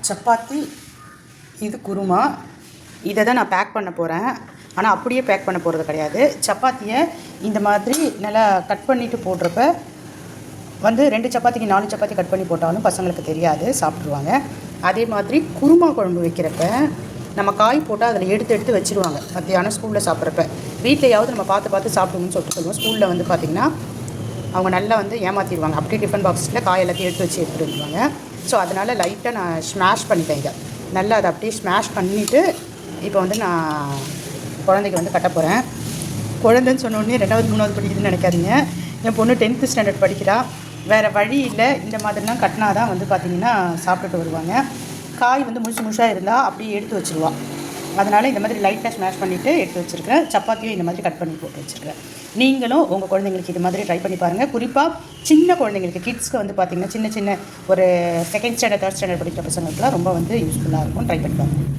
சப்பாத்தி, இது குருமா. இதை தான் நான் பேக் பண்ண போகிறேன். ஆனால் அப்படியே பேக் பண்ண போகிறது கிடையாது. சப்பாத்தியை இந்த மாதிரி நல்லா கட் பண்ணிவிட்டு போடுறப்ப வந்து 2 சப்பாத்திக்கு 4 சப்பாத்தி கட் பண்ணி போட்டாலும் பசங்களுக்கு தெரியாது, சாப்பிட்ருவாங்க. அதே மாதிரி குருமா குழம்பு வைக்கிறப்ப நம்ம காய் போட்டால் அதில் எடுத்து வச்சுருவாங்க. மத்தியானம் ஸ்கூலில் சாப்பிட்றப்ப வீட்லையாவது நம்ம பார்த்து சாப்பிடுங்கன்னு சொல்லிட்டு சொல்லுவோம். ஸ்கூலில் வந்து பார்த்திங்கன்னா அவங்க நல்லா வந்து ஏமாற்றிடுவாங்க. அப்படியே டிஃபன் பாக்ஸில் காய் எல்லாத்தையும் எடுத்துகிட்டு வந்துடுவாங்க. ஸோ அதனால் லைட்டாக நான் ஸ்மாஷ் பண்ணிட்டேன். இதை நல்லா அதை அப்படியே ஸ்மாஷ் பண்ணிவிட்டு இப்போ வந்து நான் குழந்தைக்கு வந்து கட்ட போகிறேன். குழந்தைன்னு சொன்னோடனே 2வது 3வது படிக்குதுன்னு நினைக்காதீங்க. என் பொண்ணு 10th ஸ்டாண்டர்ட் படிக்கிறா. வேறு வழி இல்லை, இந்த மாதிரிலாம் கட்டினா தான் வந்து பார்த்திங்கன்னா சாப்பிட்டுட்டு வருவாங்க. காய் வந்து முழுசாக இருந்தால் அப்படியே எடுத்து வச்சுருவான். அதனால் இந்த மாதிரி லைட்டாக ஸ்மாஷ் பண்ணிவிட்டு எடுத்து வச்சுருக்கேன். சப்பாத்தியும் இந்த மாதிரி கட் பண்ணி போட்டு வச்சுருக்கேன். நீங்களும் உங்கள் குழந்தைங்களுக்கு இது மாதிரி ட்ரை பண்ணி பாருங்கள். குறிப்பாக சின்ன குழந்தைங்களுக்கு, கிட்ஸ்க்கு வந்து பார்த்திங்கன்னா சின்ன ஒரு 2nd ஸ்டாண்டர்ட் 3rd ஸ்டாண்டர்ட் படிக்கிற பசங்களுக்குலாம் ரொம்ப வந்து யூஸ்ஃபுல்லாக இருக்கும். ட்ரை பண்ணி பாருங்கள்.